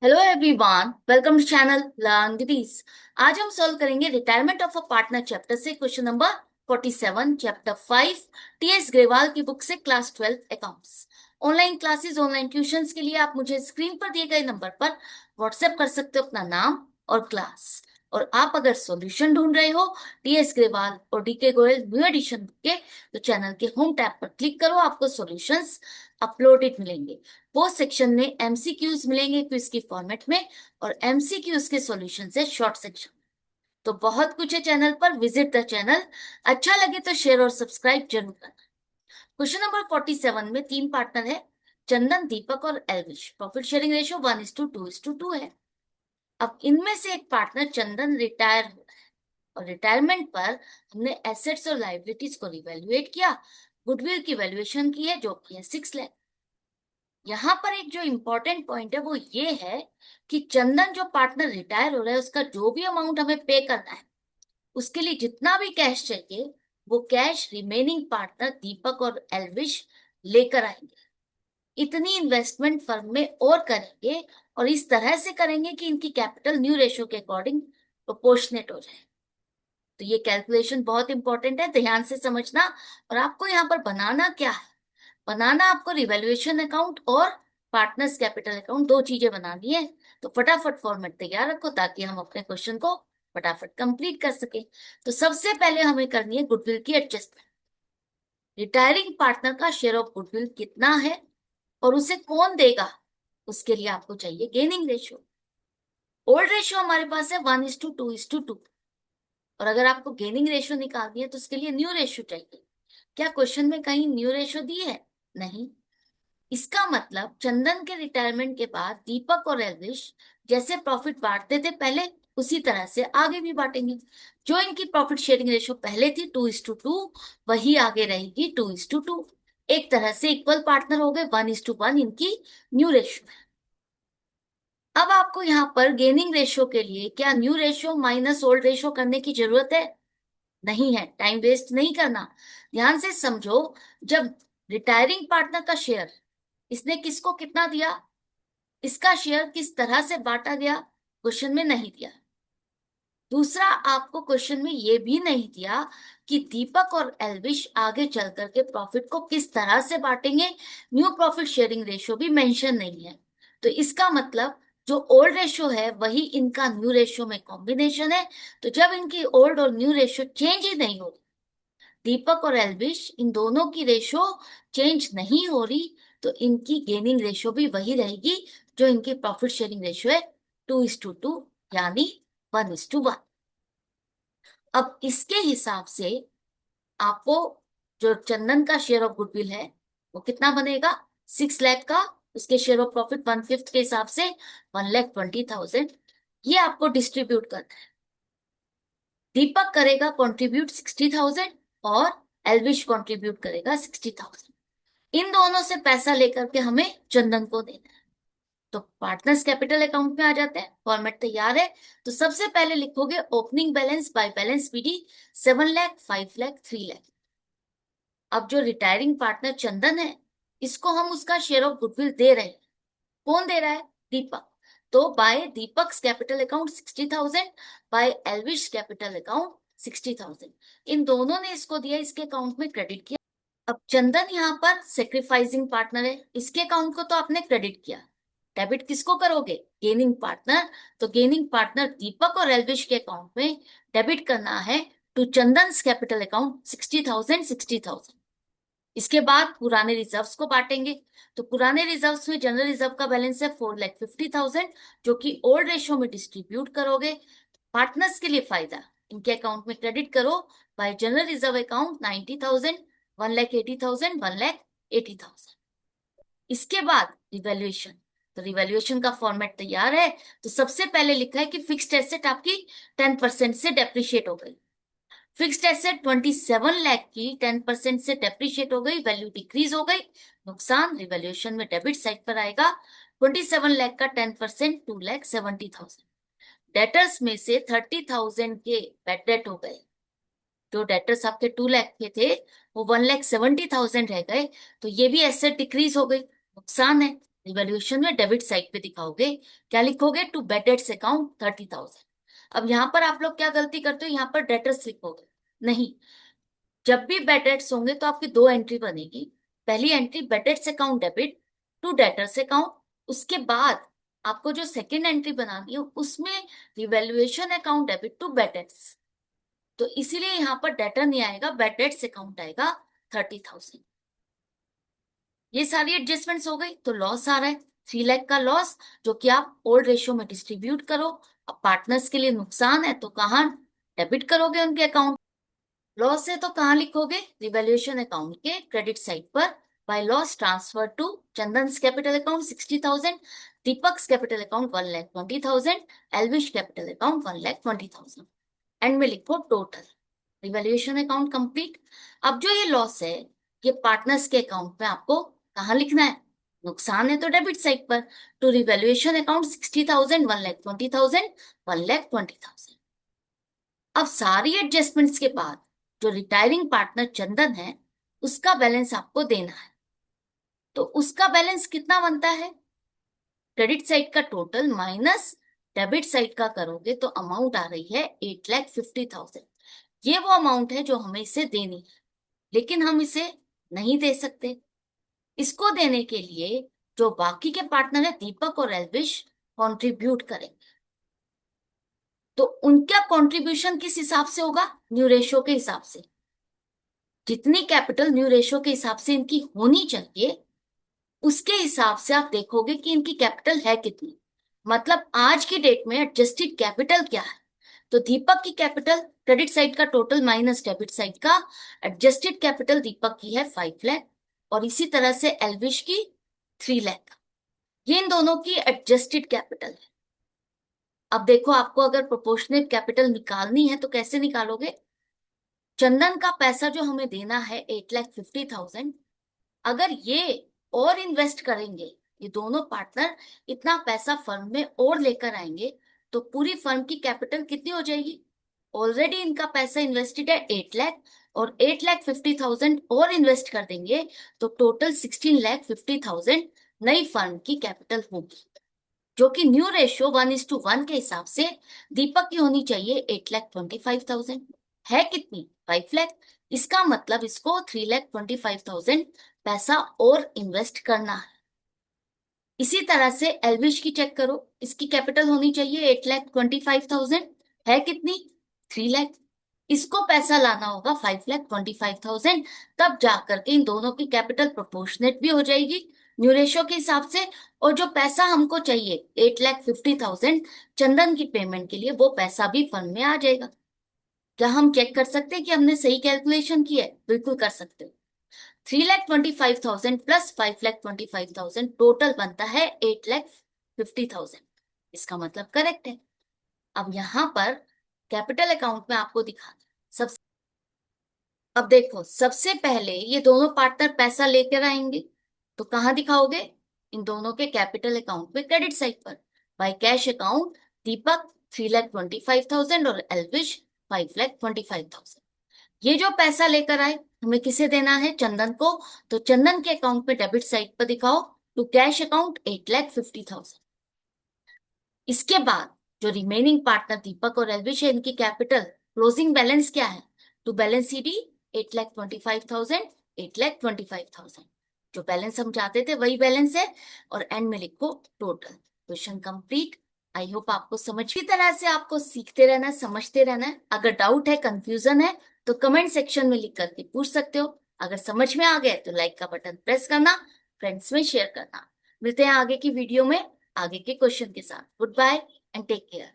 Hello everyone, welcome to channel learn this. आज हम सॉल्व करेंगे retirement of a partner chapter से question number 47 chapter 5 TS Grewal की बुक से class 12 accounts. Online classes, online tuitions के लिए आप मुझे स्क्रीन पर दिए गए नंबर पर व्हाट्सएप कर सकते हो अपना नाम और क्लास। और आप अगर सॉल्यूशन ढूंढ रहे हो टीएस ग्रेवाल और डीके गोयल न्यू एडिशन के, तो चैनल के होम टैब पर क्लिक करो, आपको सॉल्यूशंस अपलोडेड मिलेंगे। वो सेक्शन में एमसीक्यूज मिलेंगे क्विज की फॉर्मेट में, और एमसीक्यूज के सॉल्यूशन है शॉर्ट सेक्शन। तो बहुत कुछ है चैनल पर, विजिट द चैनल। अच्छा लगे तो शेयर और सब्सक्राइब जरूर करना। क्वेश्चन नंबर 47 में तीन पार्टनर है, चंदन, दीपक और एल्विश। प्रॉफिट शेयरिंग रेशियो 1:2:2 है। अब इनमें से एक पार्टनर चंदन रिटायर हो रहा है, और रिटायरमेंट पर हमने एसेट्स और लाइबिलिटीज को रिवैल्यूएट किया। गुडविल की वैल्यूएशन की है जो कि है 6 लाख। यहाँ पर एक जो इम्पोर्टेंट पॉइंट है वो ये है कि चंदन जो पार्टनर रिटायर हो रहा है उसका जो भी अमाउंट हमें पे करना है, उसके लिए जितना भी कैश चाहिए वो कैश रिमेनिंग पार्टनर दीपक और एल्विश लेकर आएंगे। इतनी इन्वेस्टमेंट फर्म में और करेंगे, और इस तरह से करेंगे कि इनकी कैपिटल न्यू रेशियो के अकॉर्डिंग प्रोपोर्शनेट हो जाए। तो ये कैलकुलेशन बहुत इंपॉर्टेंट है, ध्यान से समझना। और आपको यहाँ पर बनाना क्या है, बनाना आपको रिवैल्यूएशन अकाउंट और पार्टनर्स कैपिटल अकाउंट, दो चीजें बनानी है। तो फटाफट फॉर्मेट तैयार रखो ताकि हम अपने क्वेश्चन को फटाफट कंप्लीट कर सके। तो सबसे पहले हमें करनी है गुडविल की एडजस्टमेंट। रिटायरिंग पार्टनर का शेयर ऑफ गुडविल कितना है और उसे कौन देगा, उसके लिए आपको चाहिए गेनिंग रेशियो। ओल्ड रेशियो हमारे पास है 1:2:2। और अगर आपको गेनिंग रेशियो निकालनी है तो उसके लिए न्यू रेशियो चाहिए। क्या क्वेश्चन में कहीं न्यू रेशियो दी है? नहीं। इसका मतलब चंदन के रिटायरमेंट के बाद दीपक और एल्विश जैसे प्रॉफिट बांटते थे पहले, उसी तरह से आगे भी बांटेंगे। जो इनकी प्रॉफिट शेयरिंग रेशियो पहले थी 2:2, वही आगे रहेगी 2:2। एक तरह से इक्वल पार्टनर हो गए, 1:1 इनकी न्यू रेशियो है। अब आपको यहाँ पर गेनिंग रेशियो के लिए क्या new ratio minus old ratio करने की जरूरत है? नहीं है। टाइम वेस्ट नहीं करना, ध्यान से समझो। जब रिटायरिंग पार्टनर का शेयर, इसने किसको कितना दिया, इसका शेयर किस तरह से बांटा गया, क्वेश्चन में नहीं दिया। दूसरा, आपको क्वेश्चन में ये भी नहीं दिया कि दीपक और एल्विश आगे चल करके प्रॉफिट को किस तरह से बांटेंगे। न्यू प्रॉफिट शेयरिंग रेशियो भी मेंशन नहीं है। तो इसका मतलब जो ओल्ड रेशियो है वही इनका न्यू रेशियो में कॉम्बिनेशन है। तो जब इनकी ओल्ड और न्यू रेशियो चेंज ही नहीं हो, दीपक और एल्विश इन दोनों की रेशो चेंज नहीं हो रही, तो इनकी गेनिंग रेशो भी वही रहेगी जो इनकी प्रॉफिट शेयरिंग रेशो है, 2:2, यानी 1:1। अब इसके हिसाब से आपको जो चंदन का शेयर ऑफ गुडविल है वो कितना बनेगा, 6 लाख का। उसके शेयर ऑफ प्रॉफिट 1/5 के हिसाब से 1,20,000। ये आपको डिस्ट्रीब्यूट करना है। दीपक करेगा कंट्रीब्यूट 60,000 और एल्विश कंट्रीब्यूट करेगा 60,000। इन दोनों से पैसा लेकर के हमें चंदन को देना है। तो पार्टनर्स कैपिटल अकाउंट में आ जाते हैं, फॉर्मेट तैयार है। तो सबसे पहले लिखोगे opening balance by balance PD, 7 lakh, 5 lakh, 3 lakh. अब जो रिटायरिंग पार्टनर चंदन है, इसको हम उसका शेयर ऑफ गुडविल दे रहे हैं। कौन दे रहा है? दीपक। तो by Deepak's capital account 60,000, by Elvish capital account 60,000। इन दोनों ने इसको दिया, इसके अकाउंट में क्रेडिट किया। अब चंदन यहाँ पर सेक्रीफाइसिंग पार्टनर है, इसके अकाउंट को तो आपने क्रेडिट किया। डेबिट किसको करोगे? Gaining partner. तो गेनिंग पार्टनर दीपक और एल्विश के अकाउंट में डेबिट करना है टू चंदन कैपिटल अकाउंट 60,000, 60,000। इसके बाद पुराने रिजर्व्स को बांटेंगे। तो पुराने रिजर्व्स में जनरल रिजर्व का बैलेंस है 4,50,000, जो कि ओल्ड रेशियो में डिस्ट्रीब्यूट करोगे। पार्टनर्स के लिए फायदा, इनके अकाउंट में क्रेडिट करो बाय जनरल रिजर्व अकाउंट 90,000, 1,80,000, 1,80,000। इसके बाद रिवैल्यूएशन। तो रिवैल्यूएशन का फॉर्मेट तैयार है। तो सबसे पहले लिखा है कि फिक्स्ड एसेट आपकी 10% से डेप्रिशिएट हो गई। फिक्स्ड एसेट 27 लाख की 10% से डेप्रिशिएट हो गई, वैल्यू डिक्रीज हो गई। नुकसान रिवैल्यूएशन में डेबिट साइड पर आएगा। 27 लाख का 10%, 2,70,000। डेटर्स में से 30,000 के बैड डेट हो गए। जो डेटर्स आपके 2 लाख के थे वो 1,70,000 रह गए। तो ये भी एसेट डिक्रीज हो गई, नुकसान है। रिवैल्यूएशन में डेबिट साइड पे दिखाओगे, क्या लिखोगे? To bad debts account 30,000। अब यहाँ पर आप लोग क्या गलती करते हो, यहाँ पर डेटर्स लिखोगे नहीं। जब भी बैड डेट्स होंगे तो आपकी दो एंट्री बनेगी। पहली entry bad debts account debit to debtors account, उसके बाद आपको जो सेकंड एंट्री बनानी है उसमें revaluation account debit to bad debts. तो इसीलिए यहाँ पर डेटर नहीं आएगा, बैड डेट्स अकाउंट आएगा 30,000। ये सारी एडजस्टमेंट्स हो गई। तो लॉस आ रहा है 3 लाख का लॉस, जो कि आप ओल्ड रेशियो में डिस्ट्रीब्यूट करो। अब पार्टनर्स के लिए नुकसान है तो कहाँ डेबिट करोगे उनके अकाउंट? लॉस है तो कहाँ लिखोगे? रिवैल्यूएशन अकाउंट के क्रेडिट साइड पर। By loss transfer to Chandan's capital account 60,000, Deepak's capital account 1,20,000, Elvish capital account 1,20,000। End में लिखो टोटल रिवैल्यूएशन अकाउंट कंप्लीट। अब जो ये लॉस है ये पार्टनर्स के अकाउंट में आपको कहाँ लिखना है? नुकसान है तो डेबिट साइड पर। To revaluation account 60,000, 1,20,000, 1,20,000। अब सारी एडजस्टमेंट्स के बाद जो रिटायरिंग पार्टनर चंदन है उसका बैलेंस आपको देना है। तो उसका बैलेंस कितना बनता है? क्रेडिट साइड का टोटल माइनस डेबिट साइड का करोगे तो अमाउंट आ रही है 8,50,000। ये वो अमाउंट है जो हमें इसे देनी है, लेकिन हम इसे नहीं दे सकते। इसको देने के लिए जो बाकी के पार्टनर है दीपक और एल्विश कंट्रीब्यूट करेंगे। तो उनका कंट्रीब्यूशन किस हिसाब से होगा? न्यू रेशियो के हिसाब से। जितनी कैपिटल न्यू रेशियो के हिसाब से इनकी होनी चाहिए उसके हिसाब से आप देखोगे कि इनकी कैपिटल है कितनी। मतलब आज की डेट में एडजस्टेड कैपिटल क्या है? तो दीपक की कैपिटल क्रेडिट साइड का टोटल माइनस डेबिट साइड का, एडजस्टेड कैपिटल दीपक की है 5 लाख और इसी तरह से एल्विश की 3 लाख। ये इन दोनों की एडजस्टेड कैपिटल है। अब देखो आपको अगर प्रोपोर्शनेट कैपिटल निकालनी है तो कैसे निकालोगे? चंदन का पैसा जो हमें देना है 8,50,000, अगर ये और इन्वेस्ट करेंगे, ये दोनों पार्टनर इतना पैसा फर्म में और लेकर आएंगे तो पूरी फर्म की कैपिटल कितनी हो जाएगी? ऑलरेडी इनका पैसा इन्वेस्टेड है 8 लाख और 8,50,000 और इन्वेस्ट कर देंगे तो टोटल 16,50,000 नई फर्म की कैपिटल होगी, जो कि न्यू रेशियो 1:1 के हिसाब से दीपक की होनी चाहिए 8,25,000। है कितनी? 5 लाख। इसका मतलब इसको 3,25,000 पैसा और इन्वेस्ट करना है। इसी तरह से एल्विश की चेक करो, इसकी कैपिटल होनी चाहिए 8,25,000। है कितनी? 3 लाख। इसको पैसा लाना होगा 5,25,000, तब जाकर के इन दोनों की कैपिटल प्रोपोर्शनेट भी हो जाएगी न्यू रेशियो के हिसाब से। और जो पैसा हमको चाहिए 8,50,000 चंदन की पेमेंट के लिए, वो पैसा भी फंड में आ जाएगा। क्या हम चेक कर सकते हैं कि हमने सही कैलकुलेशन की है? बिल्कुल कर सकते हो। 3,25,000 प्लस 5,25,000 टोटल बनता है 8,50,000। इसका मतलब करेक्ट है। अब यहां पर कैपिटल अकाउंट में आपको दिखा सब। अब देखो सबसे पहले ये दोनों पार्टनर पैसा लेकर आएंगे तो कहाँ दिखाओगे? इन दोनों के कैपिटल अकाउंट पे क्रेडिट साइड पर। बाय कैश अकाउंट दीपक 3,25,000 और एल्विश 5,25,000। ये जो पैसा लेकर आए हमें किसे देना है? चंदन को। तो चंदन के अकाउंट पे डेबिट साइड पर दिखाओ टू कैश अकाउंट 8,50,000। इसके बाद जो रिमेनिंग पार्टनर दीपक और एल्विश है इनकी कैपिटल क्लोजिंग बैलेंस क्या है? To balance ED 8,25,000, 8,25,000। जो बैलेंस हम चाहते थे वही बैलेंस है और एंड में लिखो total. Question complete. I hope आपको समझ की तरह से आपको सीखते रहना है, समझते रहना है। अगर डाउट है, कंफ्यूजन है तो कमेंट सेक्शन में लिख करके पूछ सकते हो। अगर समझ में आ गया तो लाइक का बटन प्रेस करना, फ्रेंड्स में शेयर करना। मिलते हैं आगे की वीडियो में आगे के क्वेश्चन के साथ। Good bye and take care.